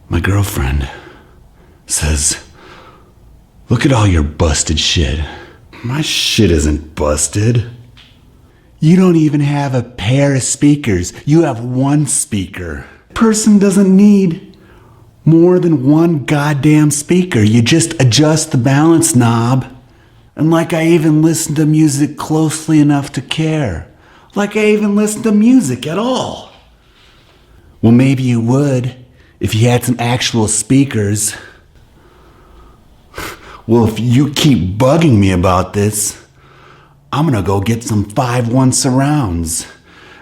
My girlfriend says, "Look at all your busted shit." My shit isn't busted. You don't even have a pair of speakers. You have one speaker. Person doesn't need more than one goddamn speaker. You just adjust the balance knob. And like I even listen to music closely enough to care. Like I even listen to music at all. Well, maybe you would if you had some actual speakers. Well, if you keep bugging me about this, I'm gonna go get some 5.1 surrounds.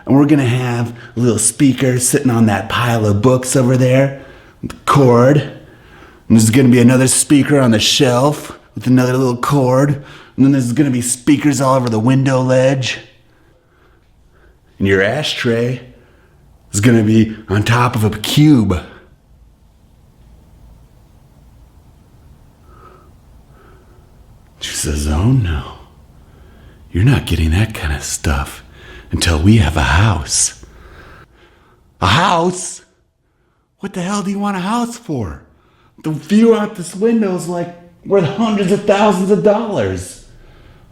And we're gonna have a little speaker sitting on that pile of books over there, with a cord. And there's gonna be another speaker on the shelf with another little cord. And then there's gonna be speakers all over the window ledge. And your ashtray is gonna be on top of a cube. She says, "Oh no, you're not getting that kind of stuff until we have a house." A house? What the hell do you want a house for? The view out this window is like worth hundreds of thousands of dollars.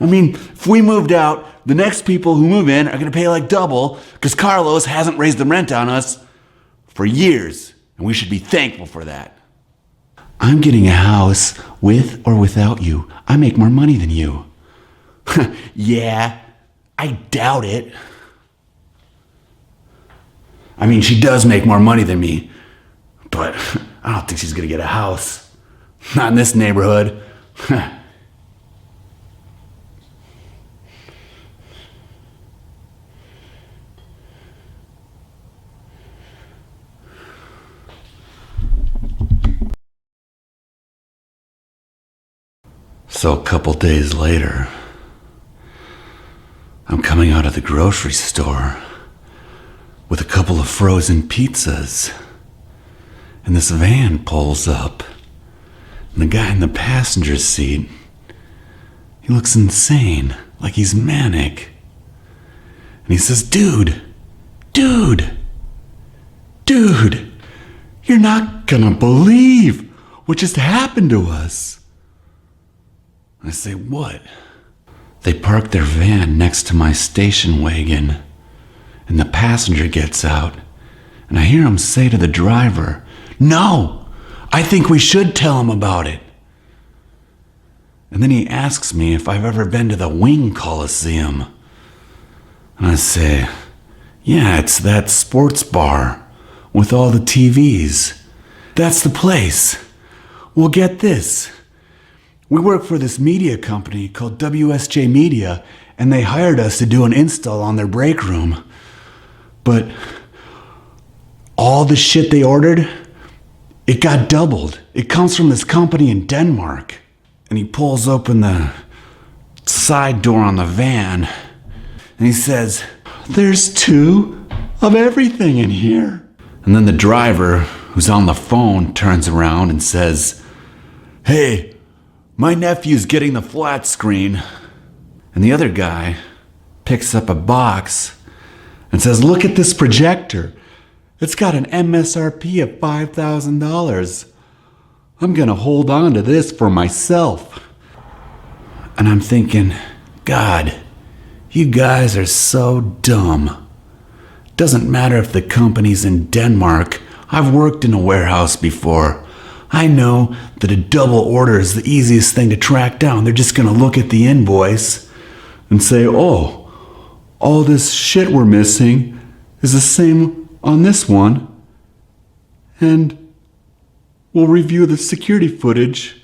I mean, if we moved out, the next people who move in are gonna pay like double because Carlos hasn't raised the rent on us for years, and we should be thankful for that. I'm getting a house with or without you. I make more money than you. Yeah, I doubt it. I mean, she does make more money than me, but I don't think she's gonna get a house. Not in this neighborhood. So a couple days later, I'm coming out of the grocery store with a couple of frozen pizzas, and this van pulls up, and the guy in the passenger seat, he looks insane, like he's manic. And he says, dude, you're not gonna believe what just happened to us." I say, "What?" They park their van next to my station wagon, and the passenger gets out, and I hear him say to the driver, "No, I think we should tell him about it." And then he asks me if I've ever been to the Wing Coliseum. And I say, "Yeah, it's that sports bar with all the TVs. That's the place. Well, get this. We work for this media company called WSJ Media, and they hired us to do an install on their break room. But all the shit they ordered, it got doubled. It comes from this company in Denmark." And he pulls open the side door on the van, and he says, "There's 2 of everything in here." And then the driver, who's on the phone, turns around and says, "Hey, my nephew's getting the flat screen." And the other guy picks up a box and says, "Look at this projector. It's got an MSRP of $5,000. I'm gonna hold on to this for myself." And I'm thinking, God, you guys are so dumb. Doesn't matter if the company's in Denmark. I've worked in a warehouse before. I know that a double order is the easiest thing to track down. They're just gonna look at the invoice and say, "Oh, all this shit we're missing is the same on this one." And we'll review the security footage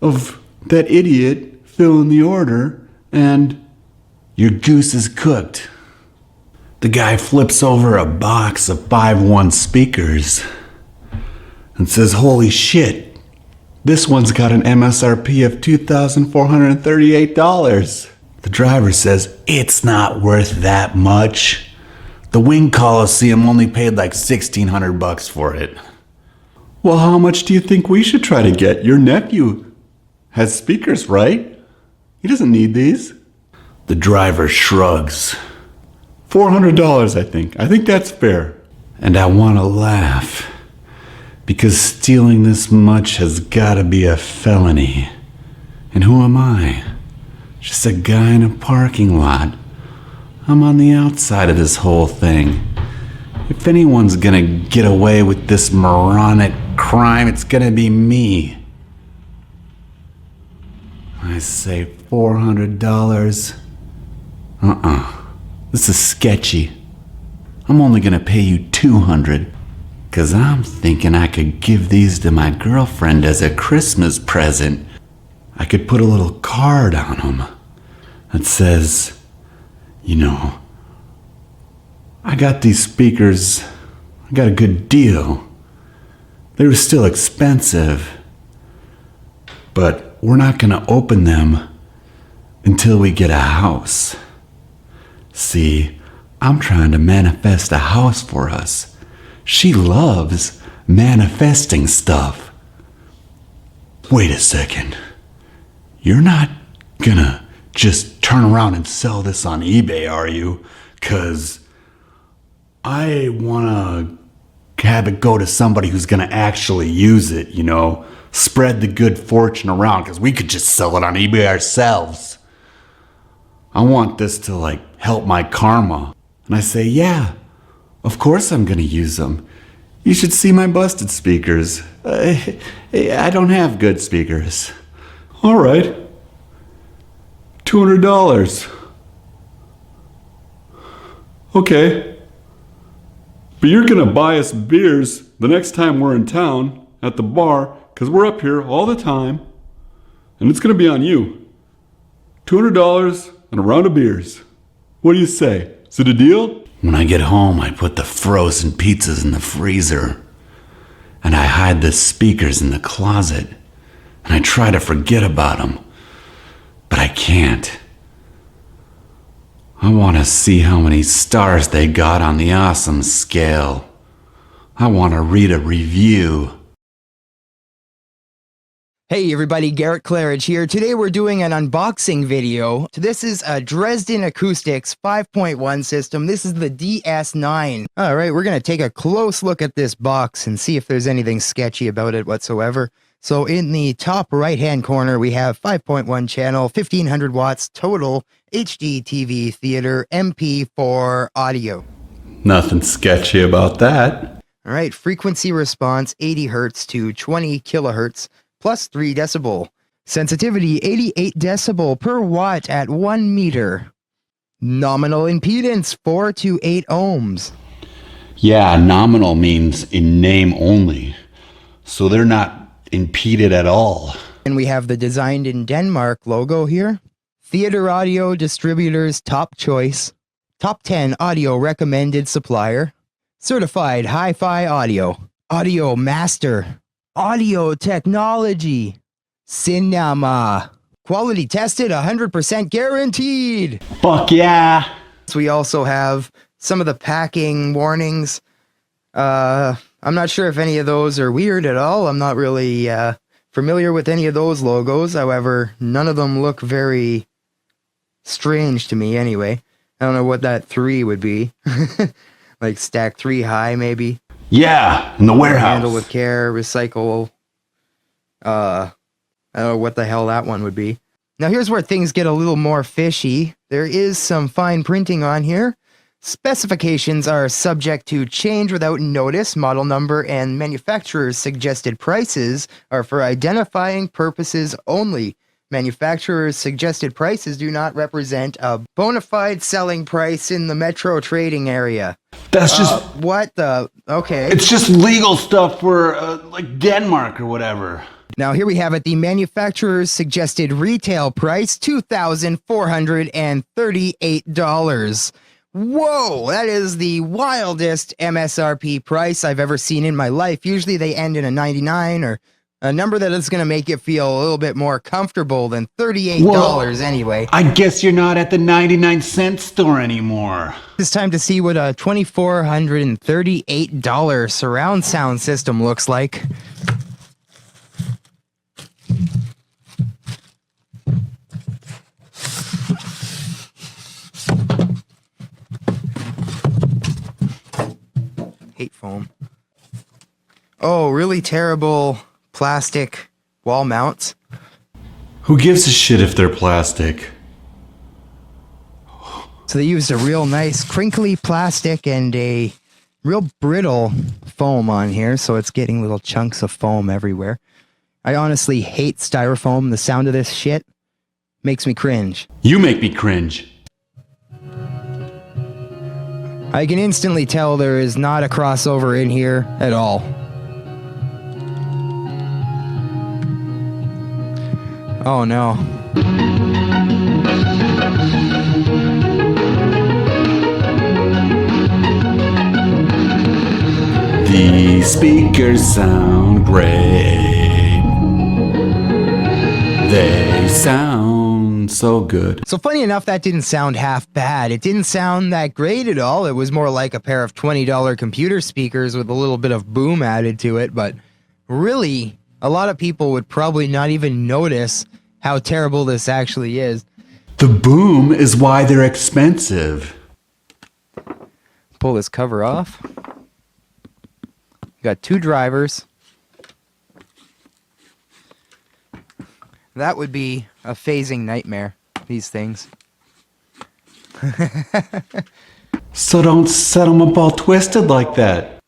of that idiot filling the order, and your goose is cooked. The guy flips over a box of 5.1 speakers and says, "Holy shit, this one's got an MSRP of $2,438. The driver says, "It's not worth that much. The Wing Coliseum only paid like $1,600 for it." "Well, how much do you think we should try to get? Your nephew has speakers, right? He doesn't need these." The driver shrugs. $400, I think. I think that's fair. And I want to laugh. Because stealing this much has gotta be a felony. And who am I? Just a guy in a parking lot. I'm on the outside of this whole thing. If anyone's gonna get away with this moronic crime, it's gonna be me. I say $400. This is sketchy. I'm only gonna pay you $200. Cause I'm thinking I could give these to my girlfriend as a Christmas present. I could put a little card on them that says, you know, I got these speakers, I got a good deal. They were still expensive, but we're not gonna open them until we get a house. See, I'm trying to manifest a house for us. She loves manifesting stuff. Wait a second. You're not gonna just turn around and sell this on eBay, are you? 'Cause I wanna have it go to somebody who's gonna actually use it, you know? Spread the good fortune around, 'cause we could just sell it on eBay ourselves. I want this to, like, help my karma. And I say, yeah, of course I'm gonna use them. You should see my busted speakers. I don't have good speakers. All right. $200. Okay. But you're gonna buy us beers the next time we're in town at the bar, because we're up here all the time, and it's gonna be on you. $200 and a round of beers. What do you say? Is it a deal? When I get home, I put the frozen pizzas in the freezer, and I hide the speakers in the closet, and I try to forget about them, but I can't. I want to see how many stars they got on the awesome scale. I want to read a review. Hey everybody, Garrett Claridge here. Today we're doing an unboxing video. This is a Dresden Acoustics 5.1 system. This is the DS9. Alright, we're going to take a close look at this box and see if there's anything sketchy about it whatsoever. So in the top right hand corner we have 5.1 channel, 1500 watts total, HD TV theater, MP4 audio. Nothing sketchy about that. Alright, frequency response 80 Hz to 20 kilohertz. Plus 3 decibel. Sensitivity 88 decibel per watt at 1 meter. Nominal impedance 4 to 8 ohms. Yeah, nominal means in name only. So they're not impeded at all. And we have the Designed in Denmark logo here. Theater Audio Distributors Top Choice. Top 10 Audio Recommended Supplier. Certified Hi-Fi Audio. Audio Master. Audio Technology. Cinema. Quality tested, 100% guaranteed. Fuck yeah. So we also have some of the packing warnings. I'm not sure if any of those are weird at all. I'm not really familiar with any of those logos. However, none of them look very strange to me anyway. I don't know what that 3 would be. Like stack 3 high maybe. Yeah, in the warehouse. Handle with care, recycle. I don't know what the hell that one would be. Now here's where things get a little more fishy. There is some fine printing on here. Specifications are subject to change without notice. Model number and manufacturer's suggested prices are for identifying purposes only. Manufacturer's suggested prices do not represent a bona fide selling price in the metro trading area. That's just... What the... Okay. It's just legal stuff for, like, Denmark or whatever. Now here we have it. The manufacturer's suggested retail price, $2,438. Whoa, that is the wildest MSRP price I've ever seen in my life. Usually they end in a 99 or a number that is going to make it feel a little bit more comfortable than $38 anyway. I guess you're not at the 99-cent store anymore. It's time to see what a $2,438 surround sound system looks like. Hate foam. Oh, really terrible plastic wall mounts. Who gives a shit if they're plastic? So they used a real nice crinkly plastic and a real brittle foam on here, so it's getting little chunks of foam everywhere. I honestly hate styrofoam. The sound of this shit makes me cringe. You make me cringe. I can instantly tell there is not a crossover in here at all. Oh no. The speakers sound great. They sound so good. So funny enough, that didn't sound half bad. It didn't sound that great at all. It was more like a pair of $20 computer speakers with a little bit of boom added to it. But really, a lot of people would probably not even notice how terrible this actually is. The boom is why they're expensive. Pull this cover off. Got two drivers. That would be a phasing nightmare, these things. So don't set them up all twisted like that.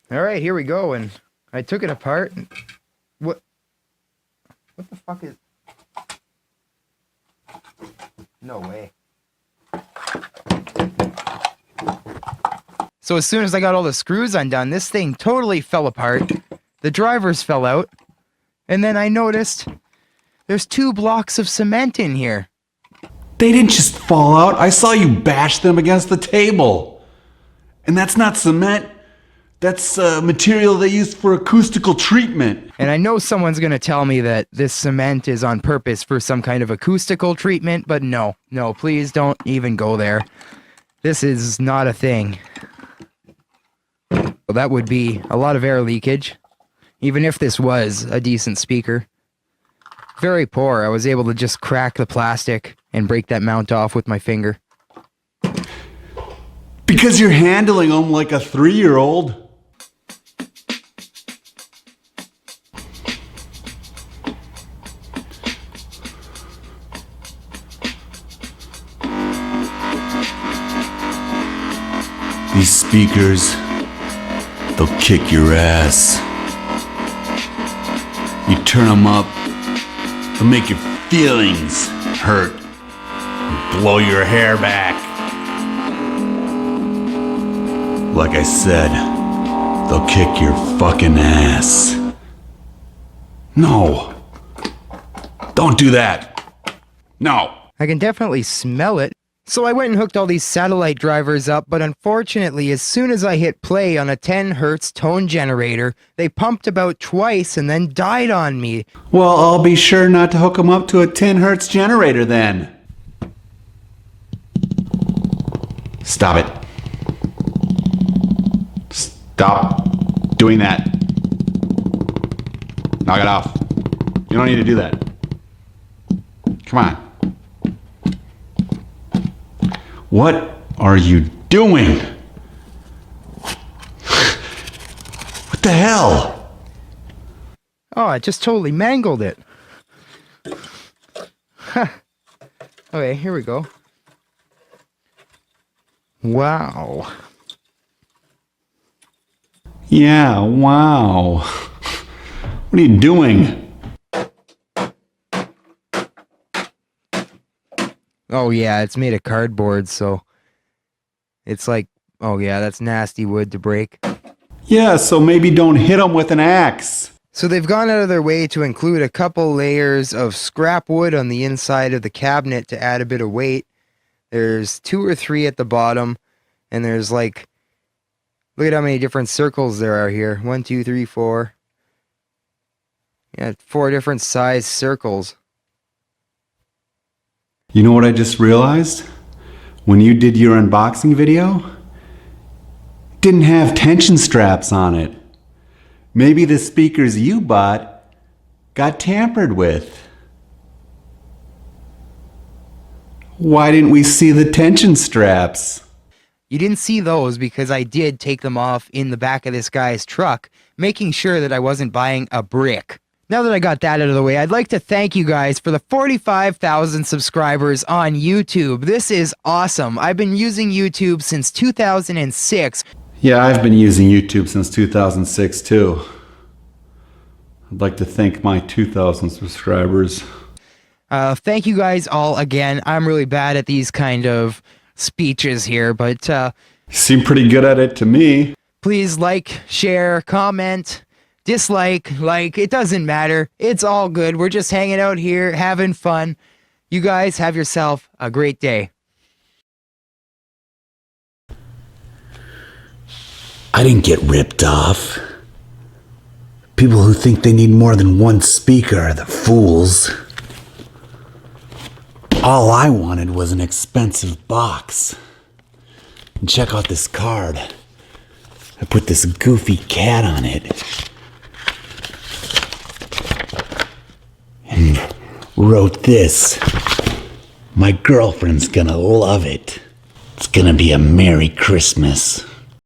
All right, here we go. And I took it apart. And what the fuck is... No way. So as soon as I got all the screws undone, this thing totally fell apart. The drivers fell out. And then I noticed there's 2 blocks of cement in here. They didn't just fall out. I saw you bash them against the table. And that's not cement. That's material they use for acoustical treatment. And I know someone's going to tell me that this cement is on purpose for some kind of acoustical treatment, but no, please don't even go there. This is not a thing. Well, that would be a lot of air leakage, even if this was a decent speaker. Very poor. I was able to just crack the plastic and break that mount off with my finger. Because you're handling them like a 3-year-old. These speakers, they'll kick your ass. You turn them up, they'll make your feelings hurt. Blow your hair back. Like I said, they'll kick your fucking ass. No. Don't do that. No. I can definitely smell it. So I went and hooked all these satellite drivers up, but unfortunately, as soon as I hit play on a 10 hertz tone generator, they pumped about twice and then died on me. Well, I'll be sure not to hook them up to a 10 hertz generator then. Stop it. Stop doing that. Knock it off. You don't need to do that. Come on. What are you doing? What the hell? Oh, I just totally mangled it. Okay, here we go. Wow. Yeah, wow. What are you doing? Oh yeah, it's made of cardboard, so it's like, oh yeah, that's nasty wood to break. Yeah, so maybe don't hit them with an axe. So they've gone out of their way to include a couple layers of scrap wood on the inside of the cabinet to add a bit of weight. There's 2 or 3 at the bottom, and there's like, look at how many different circles there are here. 1, 2, 3, 4. Yeah, 4 different size circles. You know what I just realized? When you did your unboxing video, it didn't have tension straps on it. Maybe the speakers you bought got tampered with. Why didn't we see the tension straps? You didn't see those because I did take them off in the back of this guy's truck, making sure that I wasn't buying a brick. Now that I got that out of the way, I'd like to thank you guys for the 45,000 subscribers on YouTube. This is awesome. I've been using YouTube since 2006. Yeah, I've been using YouTube since 2006 too. I'd like to thank my 2,000 subscribers. Thank you guys all again. I'm really bad at these kind of speeches here, but You seem pretty good at it to me. please like, share, comment, dislike, like, it doesn't matter. It's all good. We're just hanging out here, having fun. You guys have yourself a great day. I didn't get ripped off. People who think they need more than one speaker are the fools. All I wanted was an expensive box. And check out this card. I put this goofy cat on it. And wrote this. My girlfriend's gonna love it. It's gonna be a Merry Christmas.